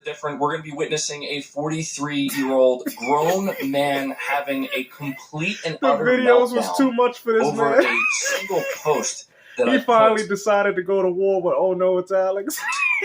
different. We're going to be witnessing a 43-year-old grown man having a complete and utter videos meltdown was too much for this over man. a single post that He I finally put decided to go to war, but oh no, it's Alex.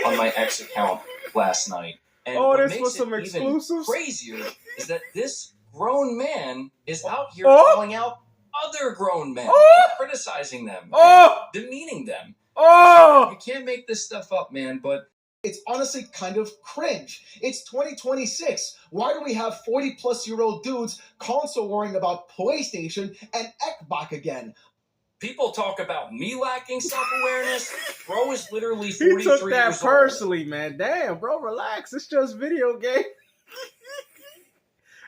on my X account last night. And Oh, what this makes was some it exclusives? even crazier is that this grown man is out here Oh! calling out other grown men, Oh! and criticizing them, Oh! and demeaning them. Oh! You can't make this stuff up, man, but it's honestly kind of cringe. It's 2026. Why do we have 40-plus-year-old dudes console worrying about PlayStation and Xbox again? people talk about me lacking self-awareness. Bro is literally 43 He took that years personally, man. Damn, bro, relax. It's just video game.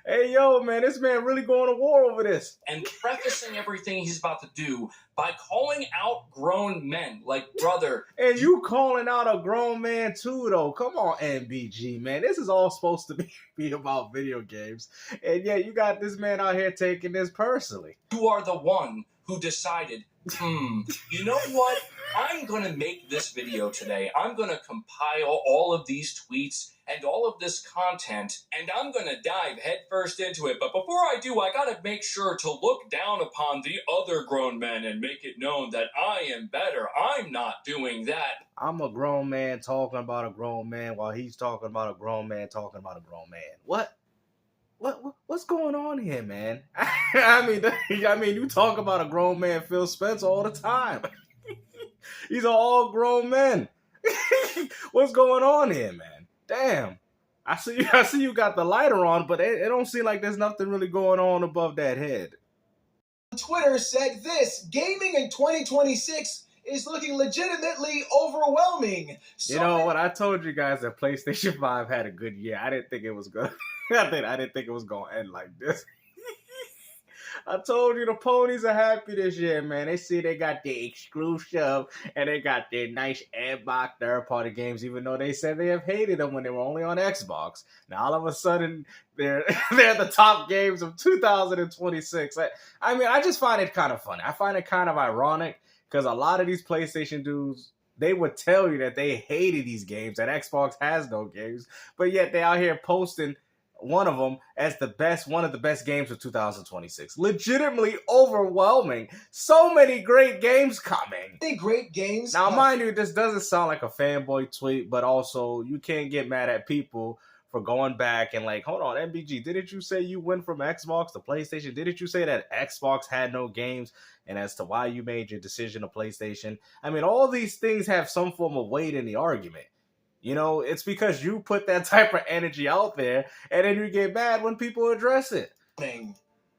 Hey, yo, man, this man really going to war over this. And prefacing everything he's about to do by calling out grown men. Like, brother. And you calling out a grown man too, though. Come on, MBG, man. This is all supposed to be about video games. And yeah, you got this man out here taking this personally. You are the one who decided, you know what? I'm going to make this video today. I'm going to compile all of these tweets and all of this content, and I'm going to dive headfirst into it. But before I do, I got to make sure to look down upon the other grown men and make it known that I am better. I'm not doing that. I'm a grown man talking about a grown man while he's talking about a grown man talking about a grown man. What's going on here, man? I mean, you talk about a grown man, Phil Spencer, all the time. These are all grown men. What's going on here, man? Damn. I see you got the lighter on, but it don't seem like there's nothing really going on above that head. Twitter said this: gaming in 2026 is looking legitimately overwhelming. You know what? I told you guys that PlayStation 5 had a good year. I didn't think it was good. I didn't think it was going to end like this. I told you the ponies are happy this year, man. They see they got the exclusive and they got their nice Xbox third-party games, even though they said they have hated them when they were only on Xbox. Now, all of a sudden, they're the top games of 2026. I mean, I just find it kind of funny. I find it kind of ironic because a lot of these PlayStation dudes, they would tell you that they hated these games, that Xbox has no games, but yet they out here posting one of them as one of the best games of 2026. Legitimately overwhelming. So many great games coming. Great games. Now, mind you, this doesn't sound like a fanboy tweet, but also you can't get mad at people for going back and like, hold on, MBG, didn't you say you went from Xbox to PlayStation? Didn't you say that Xbox had no games? And as to why you made your decision to PlayStation? I mean, all these things have some form of weight in the argument. You know, it's because you put that type of energy out there, and then you get mad when people address it.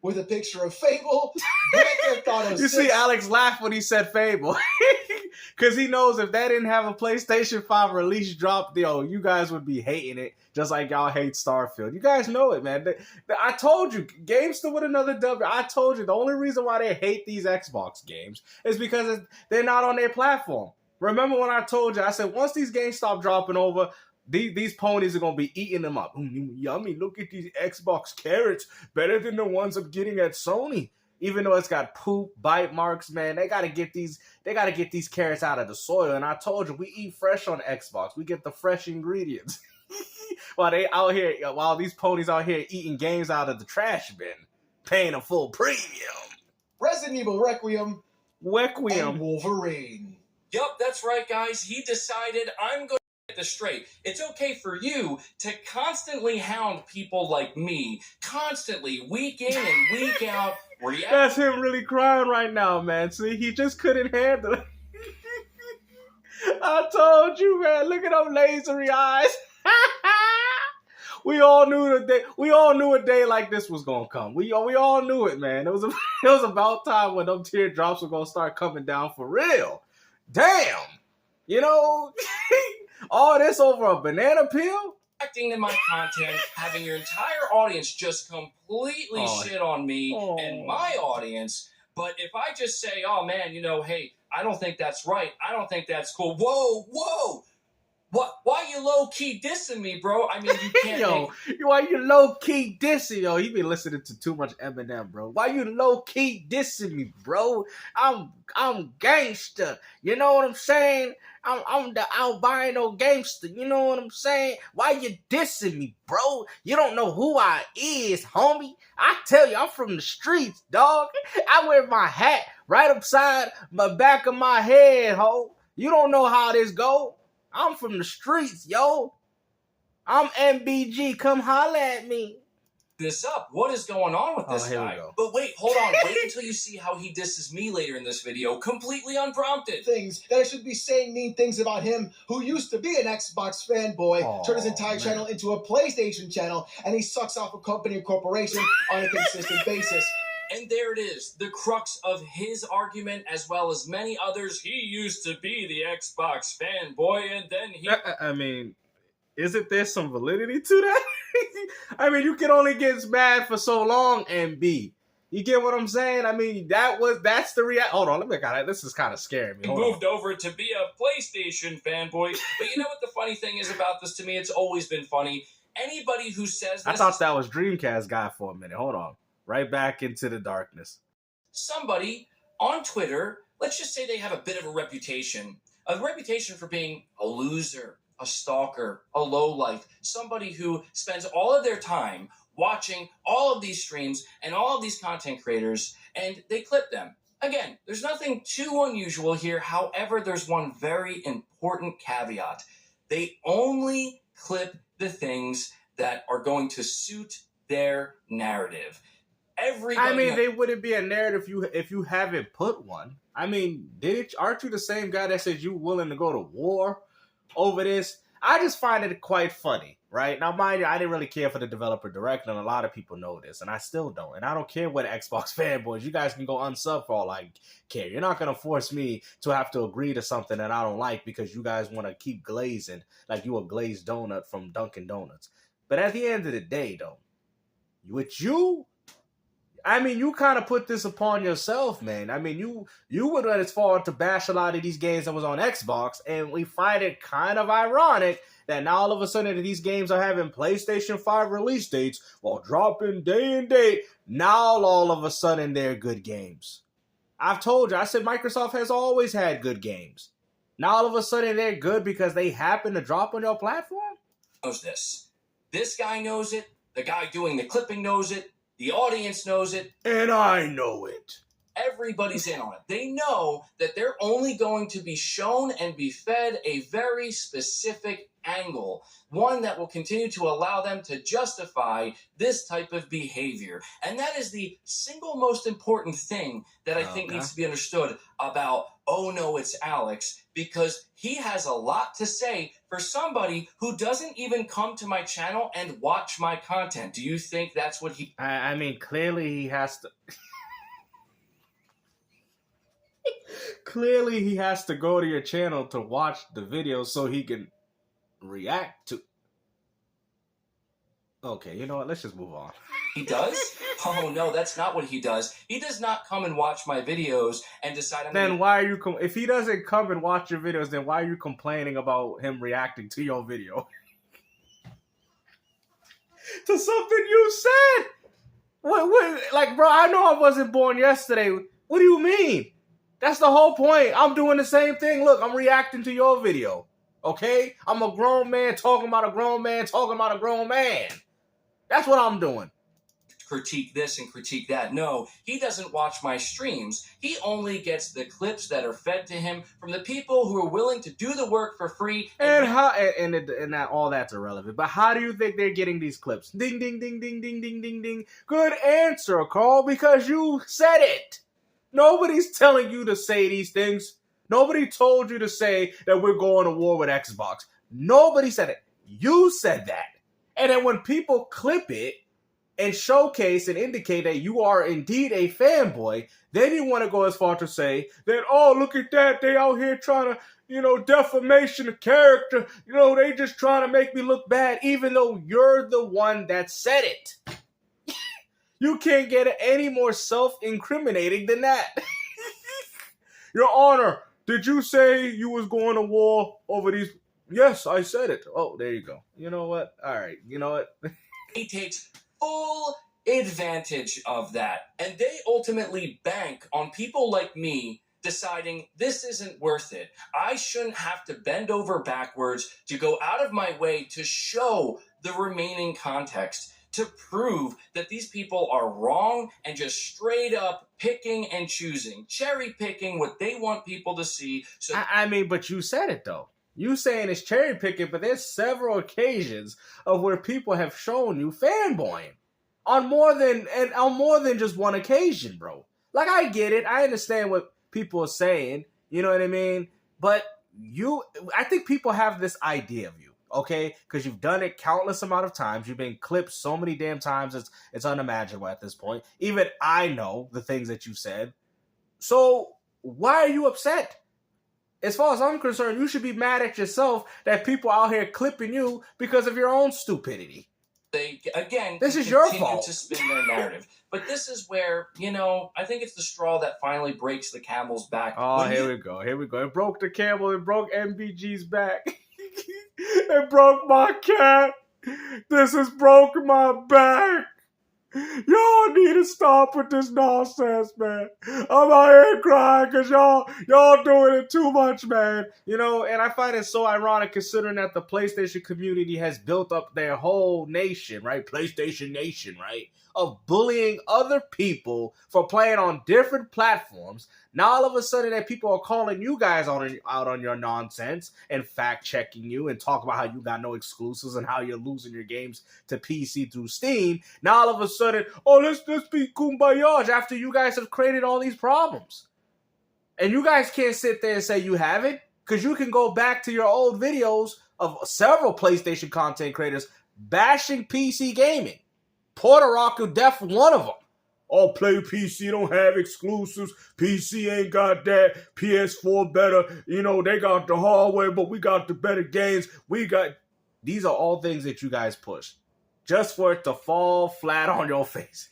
With a picture of Fable, you see Alex laugh when he said Fable. Because he knows if that didn't have a PlayStation 5 release drop, you guys would be hating it, just like y'all hate Starfield. You guys know it, man. I told you, GameStop with another W. I told you, the only reason why they hate these Xbox games is because they're not on their platform. Remember when I told you, I said, once these games stop dropping over, these ponies are going to be eating them up. Yummy, look at these Xbox carrots. Better than the ones I'm getting at Sony. Even though it's got poop, bite marks, man, they got to get these carrots out of the soil. And I told you, we eat fresh on Xbox. We get the fresh ingredients. While these ponies out here eating games out of the trash bin, paying a full premium. Resident Evil Requiem. And Wolverine. Yup, that's right, guys. He decided, I'm going to get this straight. It's okay for you to constantly hound people like me, constantly, week in and week out. That's him really crying right now, man. See, he just couldn't handle it. I told you, man. Look at them lasery eyes. We all knew a day like this was gonna come. We all knew it, man. It was about time when them teardrops were gonna start coming down for real. Damn! You know, all this over a banana peel? Acting in my content, having your entire audience just completely shit on me and my audience. But if I just say, oh man, hey, I don't think that's right. I don't think that's cool. Whoa! What? Why you low key dissing me, bro? I mean, you can't. Yo, why you low key dissing? Yo, he be listening to too much Eminem, bro. Why you low key dissing me, bro? I'm gangster. You know what I'm saying? I'm the albino gangster. You know what I'm saying? Why you dissing me, bro? You don't know who I is, homie. I tell you, I'm from the streets, dog. I wear my hat right upside my back of my head, ho. You don't know how this go. I'm from the streets, yo. I'm MBG. Come holla at me. This up. What is going on with this here guy? we go. But wait, hold on. Wait until you see how he disses me later in this video, completely unprompted. Things that I should be saying mean things about him, who used to be an Xbox fanboy, turned his entire channel into a PlayStation channel, and he sucks off a company and corporation on a consistent basis. And there it is, the crux of his argument, as well as many others. He used to be the Xbox fanboy, and then he... I mean, isn't there some validity to that? I mean, you can only get mad for so long, MB. You get what I'm saying? I mean, that's the reaction. Hold on, this is kind of scaring me. Moved over to be a PlayStation fanboy. But you know what the funny thing is about this to me? It's always been funny. Anybody who says this... I thought that was Dreamcast guy for a minute. Hold on. Right back into the darkness. Somebody on Twitter, let's just say they have a bit of a reputation for being a loser, a stalker, a lowlife, somebody who spends all of their time watching all of these streams and all of these content creators, and they clip them. Again, there's nothing too unusual here. However, there's one very important caveat. They only clip the things that are going to suit their narrative. They wouldn't be a narrative if you haven't put one. I mean, aren't you the same guy that said you willing to go to war over this? I just find it quite funny, right? Now, mind you, I didn't really care for the developer direct, and a lot of people know this, and I still don't. And I don't care what Xbox fanboys. You guys can go unsub for all I care. You're not going to force me to have to agree to something that I don't like because you guys want to keep glazing like you a glazed donut from Dunkin' Donuts. But at the end of the day, though, I mean, you kind of put this upon yourself, man. I mean, you would went as far to bash a lot of these games that was on Xbox, and we find it kind of ironic that now all of a sudden these games are having PlayStation 5 release dates while dropping day and date. Now all of a sudden they're good games. I've told you, I said Microsoft has always had good games. Now all of a sudden they're good because they happen to drop on your platform? Knows this. This guy knows it. The guy doing the clipping knows it. The audience knows it. And I know it. Everybody's in on it. They know that they're only going to be shown and be fed a very specific angle, one that will continue to allow them to justify this type of behavior. And that is the single most important thing that I think needs to be understood about Oh No, It's Alex, because he has a lot to say for somebody who doesn't even come to my channel and watch my content. Do you think that's what he... I mean, clearly he has to... Clearly he has to go to your channel to watch the video so he can react to... Okay, you know what? Let's just move on. He does? Oh no, that's not what he does. He does not come and watch my videos and decide... Why are you... If he doesn't come and watch your videos, then why are you complaining about him reacting to your video? To something you said! What, like, bro, I know I wasn't born yesterday. What do you mean? That's the whole point. I'm doing the same thing. Look, I'm reacting to your video. Okay? I'm a grown man talking about a grown man talking about a grown man. That's what I'm doing. Critique this and critique that. No, he doesn't watch my streams. He only gets the clips that are fed to him from the people who are willing to do the work for free. And that all that's irrelevant. But how do you think they're getting these clips? Ding, ding, ding, ding, ding, ding, ding, ding. Good answer, Carl, because you said it. Nobody's telling you to say these things. Nobody told you to say that we're going to war with Xbox. Nobody said it. You said that. And then when people clip it and showcase and indicate that you are indeed a fanboy, then you want to go as far to say that, oh, look at that. They out here trying to, defamation of character. They just trying to make me look bad, even though you're the one that said it. You can't get any more self-incriminating than that. Your Honor, did you say you was going to war over these? Yes, I said it. Oh, there you go. You know what? All right. You know what? He takes full advantage of that. And they ultimately bank on people like me deciding this isn't worth it. I shouldn't have to bend over backwards to go out of my way to show the remaining context, to prove that these people are wrong and just straight up picking and choosing, cherry picking what they want people to see. So I mean, but you said it though. You saying it's cherry picking, but there's several occasions of where people have shown you fanboying on more than just one occasion, bro. Like, I get it. I understand what people are saying. You know what I mean? But I think people have this idea of you, okay? Because you've done it countless amount of times. You've been clipped so many damn times. It's unimaginable at this point. Even I know the things that you said. So why are you upset? As far as I'm concerned, you should be mad at yourself that people out here clipping you because of your own stupidity. They, again, this is your continue fault to spin their narrative. But this is where, I think it's the straw that finally breaks the camel's back. Oh, here we go. It broke the camel. It broke MBG's back. It broke my cat. This has broken my back. Y'all need to stop with this nonsense, man. I'm out here crying because y'all doing it too much, man. And I find it so ironic considering that the PlayStation community has built up their whole nation, right? PlayStation Nation, right? Of bullying other people for playing on different platforms. Now all of a sudden that people are calling you guys out on your nonsense and fact-checking you and talk about how you got no exclusives and how you're losing your games to PC through Steam. Now all of a sudden, let's be kumbaya after you guys have created all these problems. And you guys can't sit there and say you haven't, because you can go back to your old videos of several PlayStation content creators bashing PC gaming. Porter Rocker Def, one of them. Play PC, don't have exclusives. PC ain't got that. PS4 better. They got the hardware, but we got the better games. These are all things that you guys push. Just for it to fall flat on your faces.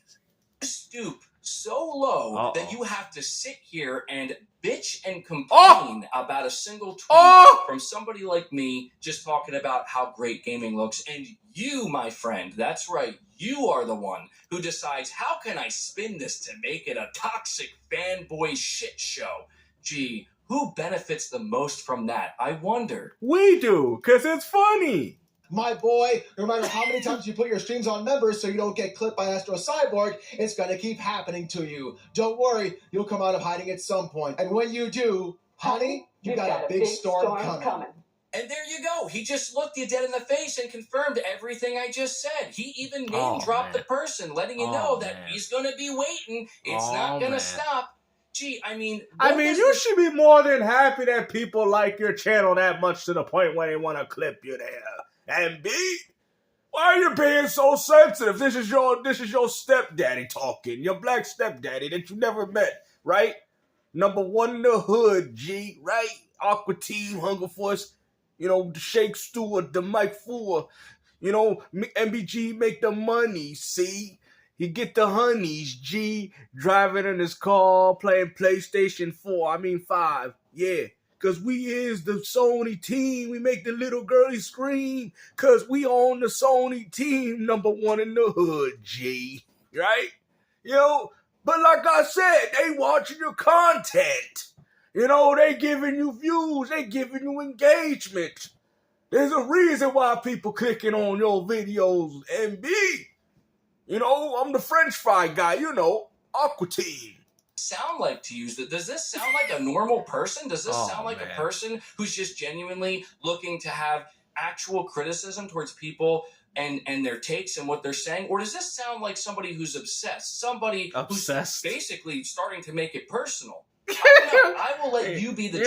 Stoop so low that you have to sit here and bitch and complain about a single tweet from somebody like me just talking about how great gaming looks. And you, my friend, that's right, you are the one who decides, how can I spin this to make it a toxic fanboy shit show? Gee, who benefits the most from that? I wonder. We do, because it's funny. My boy, no matter how many times you put your streams on members so you don't get clipped by Astro Cyborg, it's going to keep happening to you. Don't worry, you'll come out of hiding at some point. And when you do, honey, you got a big storm coming. And there you go. He just looked you dead in the face and confirmed everything I just said. He even name-dropped the person, letting you know that he's going to be waiting. It's not going to stop. Gee, you should be more than happy that people like your channel that much to the point where they want to clip you there. And B, why are you being so sensitive? This is your stepdaddy talking, your black stepdaddy that you never met, right? Number one in the hood, G, right? Aqua Team, Hunger Force, the Shake Stewart, the Mike Four, MBG make the money, see? He get the honeys, G, driving in his car, playing PlayStation 5, yeah. Because we is the Sony team. We make the little girlies scream. Because we on the Sony team, number one in the hood, G. Right? But like I said, they watching your content. They giving you views. They giving you engagement. There's a reason why people clicking on your videos. And B, I'm the French fry guy, Aqua Team. Sound like to use that? Does this sound like a normal person? Does this sound like a person who's just genuinely looking to have actual criticism towards people and their takes and what they're saying? Or does this sound like somebody who's obsessed? Somebody who's basically starting to make it personal? I will let you be the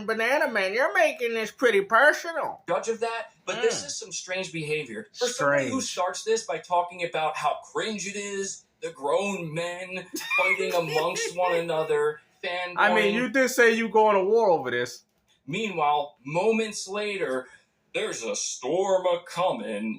Banana Man, you're making this pretty personal. Judge of that, but this is some strange behavior. For somebody who starts this by talking about how cringe it is, the grown men fighting amongst one another, fanboying. You did say you going to war over this. Meanwhile, moments later, there's a storm a-coming.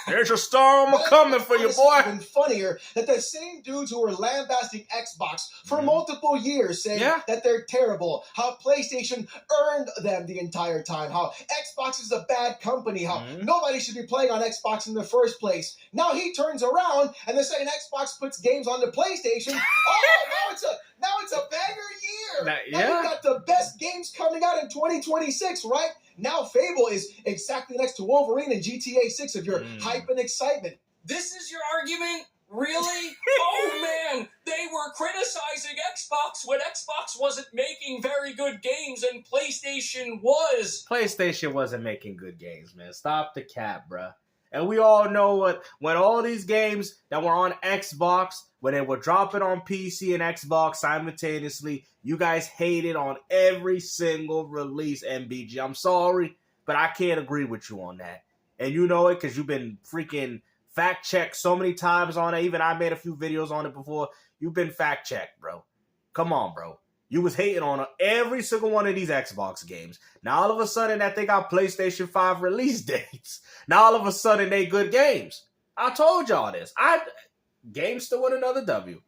There's a storm coming for you, boy. It's even funnier that the same dudes who were lambasting Xbox for multiple years, saying that they're terrible, how PlayStation earned them the entire time, how Xbox is a bad company, how nobody should be playing on Xbox in the first place. Now he turns around and they're saying Xbox puts games on the PlayStation. Now it's a banger year. Now you've got the best games coming out in 2026, right? Now Fable is exactly next to Wolverine and GTA 6 of your hype and excitement. This is your argument? Really? Oh man, they were criticizing Xbox when Xbox wasn't making very good games and PlayStation was. PlayStation wasn't making good games, man. Stop the cap, bruh. And we all know when all these games that were on Xbox, when they were dropping on PC and Xbox simultaneously, you guys hated on every single release, MBG. I'm sorry, but I can't agree with you on that. And you know it because you've been freaking fact-checked so many times on it. Even I made a few videos on it before. You've been fact-checked, bro. Come on, bro. You was hating on every single one of these Xbox games. Now, all of a sudden, that they got PlayStation 5 release dates. Now, all of a sudden, they good games. I told y'all this. Games still win another W.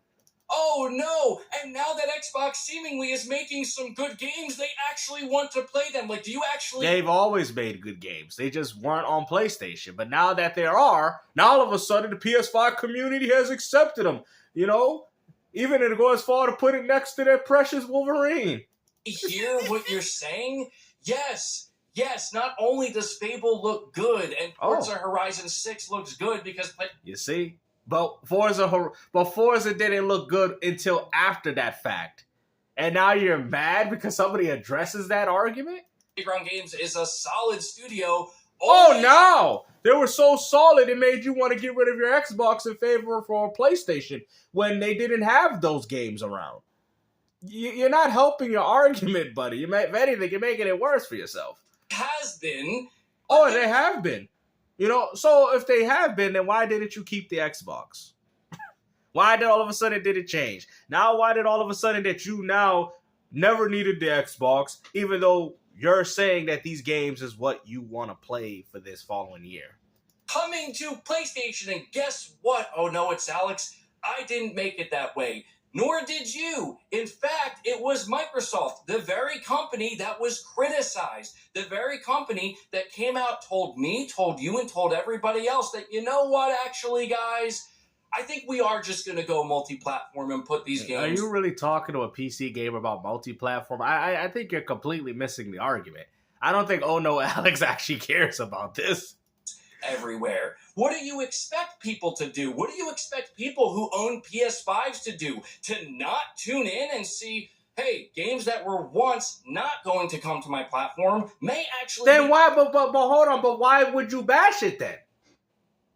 Oh, no. And now that Xbox seemingly is making some good games, they actually want to play them. Like, do you actually... They've always made good games. They just weren't on PlayStation. But now that there are, now all of a sudden, the PS5 community has accepted them. You know? Even to go as far to put it next to their precious Wolverine. Hear what you're saying? Yes, not only does Fable look good and Forza Horizon 6 looks good because... You see? But Forza didn't look good until after that fact. And now you're mad because somebody addresses that argument? Playground Games is a solid studio. Oh, no! They were so solid it made you want to get rid of your Xbox in favor for a PlayStation when they didn't have those games around. You're not helping your argument, buddy. If anything, you're making it worse for yourself. Has been. Oh, they have been. You know, so if they have been, then why didn't you keep the Xbox? Why did all of a sudden did it change? Now, why did all of a sudden that you now never needed the Xbox, even though you're saying that these games is what you want to play for this following year? Coming to PlayStation, and guess what? Oh no, it's Alex. I didn't make it that way. Nor did you. In fact, it was Microsoft, the very company that was criticized, the very company that came out, told me, told you, and told everybody else that, you know what, actually, guys, I think we are just going to go multi-platform and put these games... Are you really talking to a PC gamer about multi-platform? I think you're completely missing the argument. I don't think Oh No Alex actually cares about this. Everywhere. What do you expect people to do? What do you expect people who own PS5s to do? To not tune in and see, hey, games that were once not going to come to my platform may actually... Then why, but hold on, but why would you bash it then?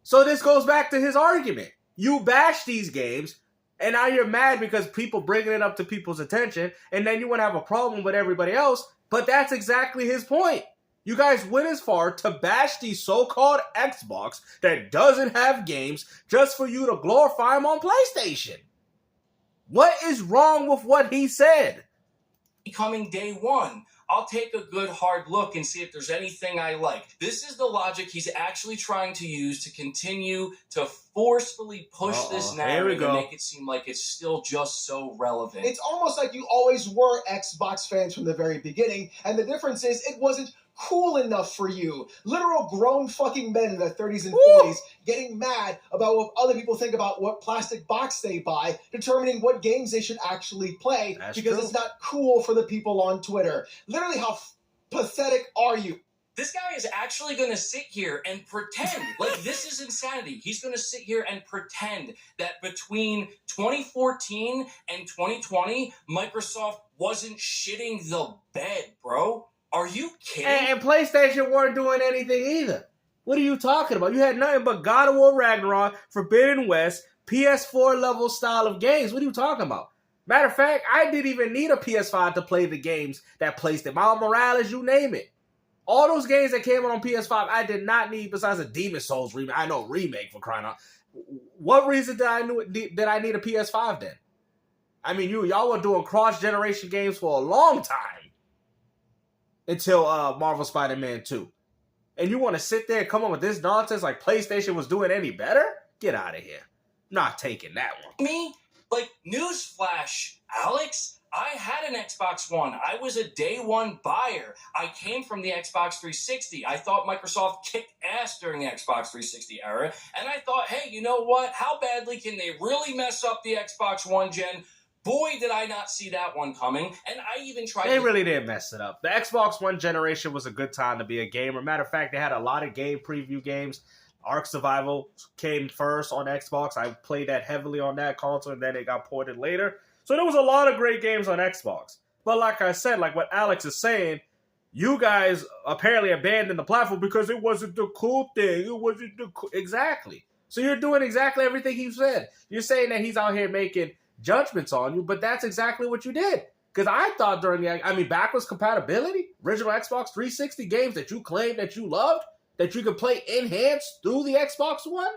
So this goes back to his argument. You bash these games, and now you're mad because people bringing it up to people's attention, and then you want to have a problem with everybody else, but that's exactly his point. You guys went as far to bash the so-called Xbox that doesn't have games just for you to glorify them on PlayStation. What is wrong with what he said? Coming day one, I'll take a good hard look and see if there's anything I like. This is the logic he's actually trying to use to continue to forcefully push this narrative and make it seem like it's still just so relevant. It's almost like you always were Xbox fans from the very beginning, and the difference is it wasn't cool enough for you. Literal grown fucking men in their 30s and 40s getting mad about what other people think about what plastic box they buy, determining what games they should actually play. That's because true. It's not cool for the people on Twitter. Literally, how pathetic are you? This guy is actually going to sit here and pretend, like this is insanity. He's going to sit here and pretend that between 2014 and 2020, Microsoft wasn't shitting the bed, bro. Are you kidding? And PlayStation weren't doing anything either. What are you talking about? You had nothing but God of War Ragnarok, Forbidden West, PS4 level style of games. What are you talking about? Matter of fact, I didn't even need a PS5 to play the games that placed it. Miles Morales, you name it. All those games that came out on PS5, I did not need besides a Demon Souls remake. I know, remake for crying out. What reason did I need a PS5 then? I mean, y'all were doing cross-generation games for a long time. Until Marvel Spider-Man 2. And you want to sit there and come up with this nonsense like PlayStation was doing any better? Get out of here. Not taking that one. Me? Like, newsflash, Alex, I had an Xbox One. I was a day one buyer. I came from the Xbox 360. I thought Microsoft kicked ass during the Xbox 360 era. And I thought, hey, you know what? How badly can they really mess up the Xbox One gen? Boy, did I not see that one coming. And I even tried They really did mess it up. The Xbox One generation was a good time to be a gamer. Matter of fact, they had a lot of game preview games. Ark Survival came first on Xbox. I played that heavily on that console, and then it got ported later. So there was a lot of great games on Xbox. But like I said, like what Alex is saying, you guys apparently abandoned the platform because it wasn't the cool thing. It wasn't the cool... Exactly. So you're doing exactly everything he said. You're saying that he's out here making judgments on you, but that's exactly what you did. Because I thought during the, backwards compatibility, original Xbox 360 games that you claimed that you loved, that you could play enhanced through the Xbox One,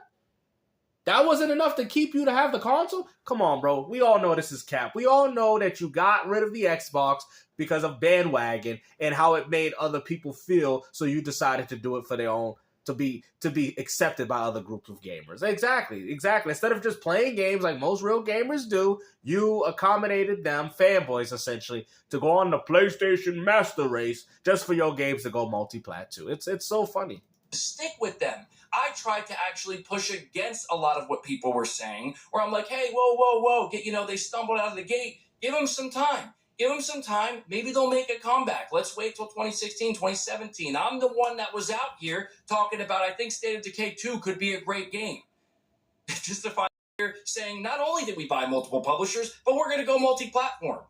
that wasn't enough to keep you to have the console? Come on, bro. We all know this is cap. We all know that you got rid of the Xbox because of bandwagon and how it made other people feel, so you decided to do it for their own, to be accepted by other groups of gamers. Exactly. Instead of just playing games like most real gamers do, you accommodated them, fanboys essentially, to go on the PlayStation Master Race just for your games to go multi-plat too. It's so funny. Stick with them. I tried to actually push against a lot of what people were saying, where I'm like, hey, whoa, they stumbled out of the gate. Give them some time. Maybe they'll make a comeback. Let's wait till 2016, 2017. I'm the one that was out here talking about, I think State of Decay 2 could be a great game. Just to find here saying, not only did we buy multiple publishers, but we're going to go multi-platform.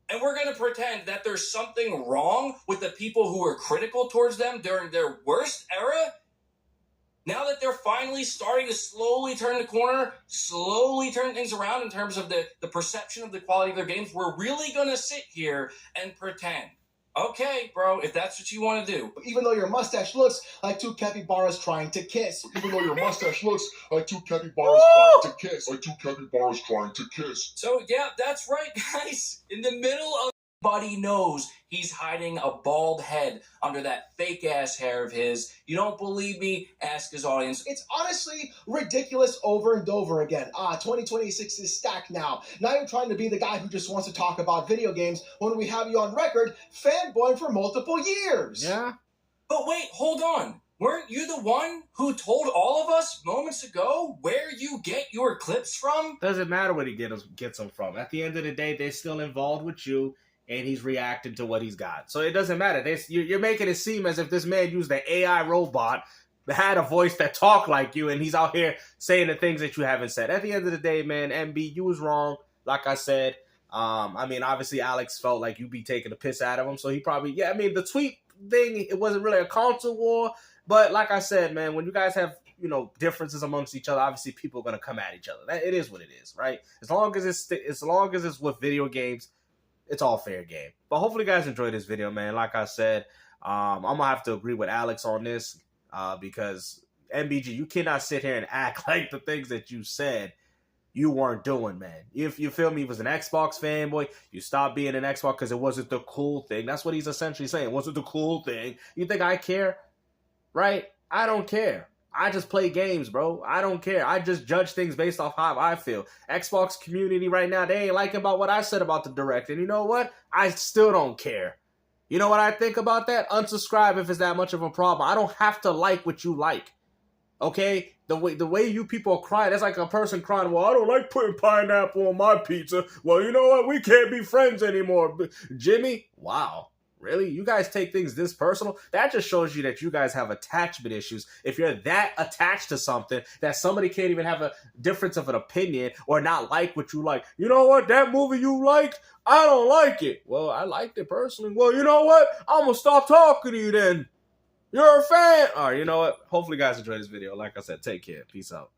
And we're going to pretend that there's something wrong with the people who were critical towards them during their worst era. Now that they're finally starting to slowly turn the corner, slowly turn things around in terms of the perception of the quality of their games, we're really going to sit here and pretend. Okay, bro, if that's what you want to do. Even though your mustache looks like two capybaras trying to kiss. Even though your mustache looks like two capybaras trying to kiss. Like two capybaras trying to kiss. So, yeah, that's right, guys. In the middle of... Everybody knows he's hiding a bald head under that fake-ass hair of his. You don't believe me? Ask his audience. It's honestly ridiculous over and over again. 2026 is stacked now. Now you're trying to be the guy who just wants to talk about video games when we have you on record fanboying for multiple years. Yeah. But wait, hold on. Weren't you the one who told all of us moments ago where you get your clips from? Doesn't matter where he gets them from. At the end of the day, they're still involved with you, and he's reacting to what he's got. So it doesn't matter. You're making it seem as if this man used an AI robot that had a voice that talked like you, and he's out here saying the things that you haven't said. At the end of the day, man, MB, you was wrong, like I said. Obviously, Alex felt like you be taking the piss out of him, so he probably... Yeah, the tweet thing, it wasn't really a console war, but like I said, man, when you guys have, differences amongst each other, obviously people are going to come at each other. It is what it is, right? As long as it's with video games, it's all fair game. But hopefully you guys enjoyed this video, man. Like I said, I'm going to have to agree with Alex on this because MBG, you cannot sit here and act like the things that you said you weren't doing, man. If you feel me, he was an Xbox fanboy. You stopped being an Xbox because it wasn't the cool thing. That's what he's essentially saying. It wasn't the cool thing. You think I care? Right? I don't care. I just play games, bro. I don't care. I just judge things based off how I feel. Xbox community right now, they ain't liking about what I said about the Direct. And you know what? I still don't care. You know what I think about that? Unsubscribe if it's that much of a problem. I don't have to like what you like. Okay? The way you people are crying, that's like a person crying, well, I don't like putting pineapple on my pizza. Well, you know what? We can't be friends anymore. Jimmy, wow. Really? You guys take things this personal? That just shows you that you guys have attachment issues. If you're that attached to something that somebody can't even have a difference of an opinion or not like what you like. You know what? That movie you liked, I don't like it. Well, I liked it personally. Well, you know what? I'm going to stop talking to you then. You're a fan. All right, you know what? Hopefully you guys enjoyed this video. Like I said, take care. Peace out.